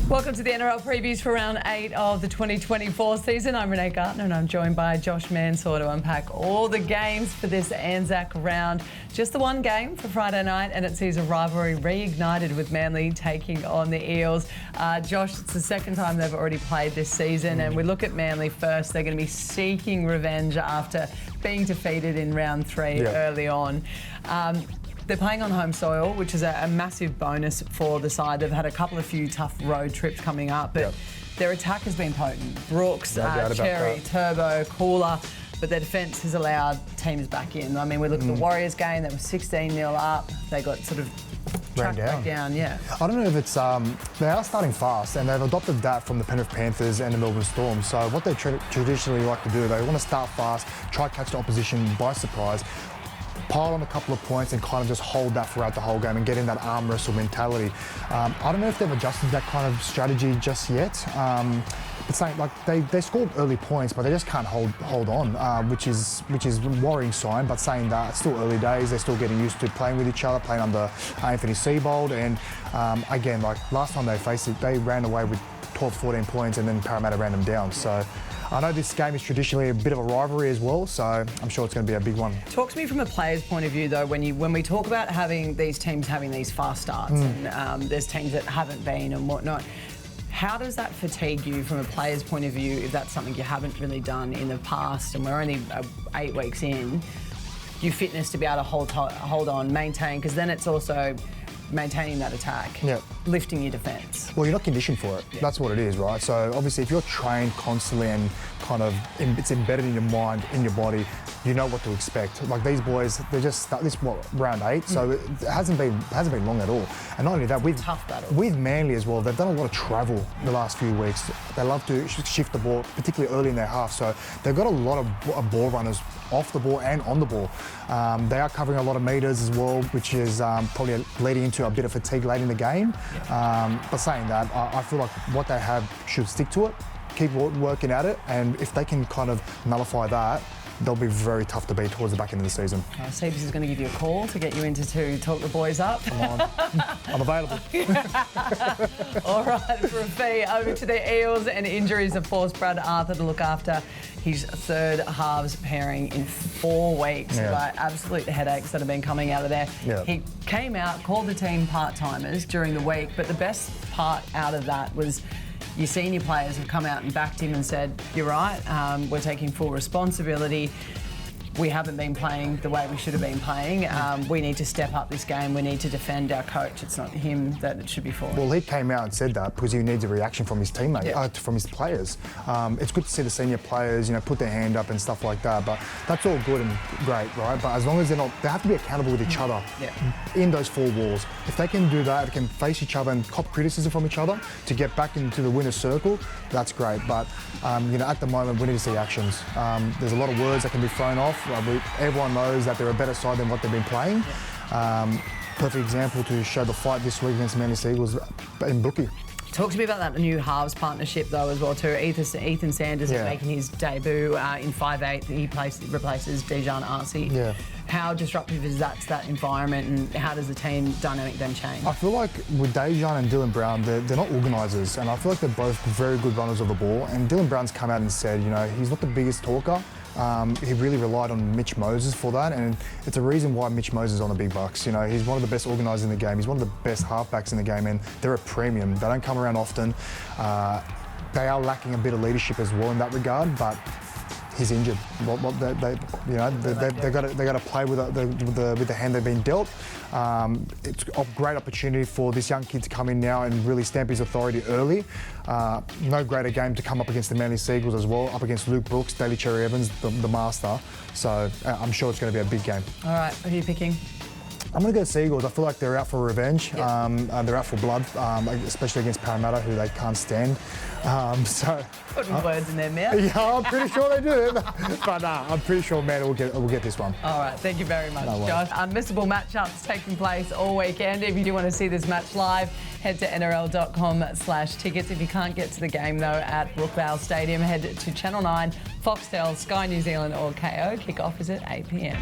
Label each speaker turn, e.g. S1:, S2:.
S1: Welcome to the NRL previews for round 8 of the 2024 season. I'm Renee Gartner and I'm joined by Josh Mansour to unpack all the games for this Anzac round. Just the one game for Friday night and it sees a rivalry reignited with Manly taking on the Eels. Josh, it's the second time they've already played this season and we look at Manly first. They're going to be seeking revenge after being defeated in round 3 early on. They're playing on home soil, which is a massive bonus for the side. They've had a few tough road trips coming up, but their attack has been potent. Brooks, Cherry, Turbo, Cooler, but their defence has allowed teams back in. I mean, we look at the Warriors game, they were 16-0 up. They got sort of tracked back down,
S2: I don't know if it's, they are starting fast and they've adopted that from the Penrith Panthers and the Melbourne Storm. So what they traditionally like to do, they want to start fast, try to catch the opposition by surprise, pile on a couple of points and kind of just hold that throughout the whole game and get in that arm wrestle mentality. I don't know if they've adjusted that kind of strategy just yet. It's like they scored early points, but they just can't hold on, which is a worrying sign. But saying that, it's still early days. They're still getting used to playing with each other, playing under Anthony Seibold. And again, like last time they faced it, they ran away with 12, 14 points and then Parramatta ran them down. So I know this game is traditionally a bit of a rivalry as well, so I'm sure it's going to be a big one.
S1: Talk to me from a player's point of view, though, when we talk about having these teams having these fast starts and there's teams that haven't been and whatnot. How does that fatigue you from a player's point of view if that's something you haven't really done in the past and we're only 8 weeks in? Your fitness to be able to hold on, maintain, because then it's also maintaining that attack, lifting your defence.
S2: Well, you're not conditioned for it. That's what it is, right? So obviously if you're trained constantly and kind of it's embedded in your mind, in your body, you know what to expect. Like these boys, they just start this round 8, so it hasn't been long at all. And not only that,
S1: tough battle.
S2: With Manly as well, they've done a lot of travel the last few weeks. They love to shift the ball, particularly early in their half. So they've got a lot of ball runners off the ball and on the ball. They are covering a lot of metres as well, which is probably leading into a bit of fatigue late in the game. But saying that, I feel like what they have should stick to it, keep working at it, and if they can kind of nullify that, they'll be very tough to beat towards the back end of the season.
S1: Seabs is going to give you a call to get you into to talk the boys up.
S2: Come on. I'm available.
S1: All right, for a fee, over to the Eels, and injuries have forced Brad Arthur to look after his third halves pairing in 4 weeks. Right, absolute headaches that have been coming out of there. He came out, called the team part-timers during the week, but the best part out of that was your senior players have come out and backed him and said, you're right, we're taking full responsibility. We haven't been playing the way we should have been playing. We need to step up this game. We need to defend our coach. It's not him that it should be for.
S2: Well, he came out and said that because he needs a reaction from his teammates, from his players. It's good to see the senior players, put their hand up and stuff like that. But that's all good and great, right? But as long as they have to be accountable with each other in those 4 walls. If they can do that, they can face each other and cop criticism from each other to get back into the winner's circle. That's great. But at the moment, we need to see actions. There's a lot of words that can be thrown off. Everyone knows that they're a better side than what they've been playing. Perfect example to show the fight this week against Manly Sea Eagles in Brookie.
S1: Talk to me about that new halves partnership though as well too. Ethan Sanders is making his debut in 5'8". He replaces Dejan Arce. How disruptive is that to that environment and how does the team dynamic then change? I
S2: feel like with Dejan and Dylan Brown, they're not organisers and I feel like they're both very good runners of the ball, and Dylan Brown's come out and said, he's not the biggest talker. He really relied on Mitch Moses for that, and it's a reason why Mitch Moses is on the big bucks. He's one of the best organisers in the game. He's one of the best halfbacks in the game, and they're a premium. They don't come around often. They are lacking a bit of leadership as well in that regard, but he's injured. They got to play with the hand they've been dealt. It's a great opportunity for this young kid to come in now and really stamp his authority early. No greater game to come up against the Manly Sea Eagles as well, up against Luke Brooks, Daly Cherry Evans, the master. So I'm sure it's going to be a big game.
S1: All right, who are you picking?
S2: I'm going to go Sea Eagles. I feel like they're out for revenge. They're out for blood, especially against Parramatta, who they can't stand.
S1: Putting words in their mouth.
S2: Yeah, I'm pretty sure they do. But I'm pretty sure Man will get this one.
S1: All right, thank you very much, Josh. Unmissable matchups taking place all weekend. If you do want to see this match live, head to nrl.com/tickets. If you can't get to the game, though, at Brookvale Stadium, head to Channel 9, Foxtel, Sky New Zealand or KO. Kick-off is at 8 p.m.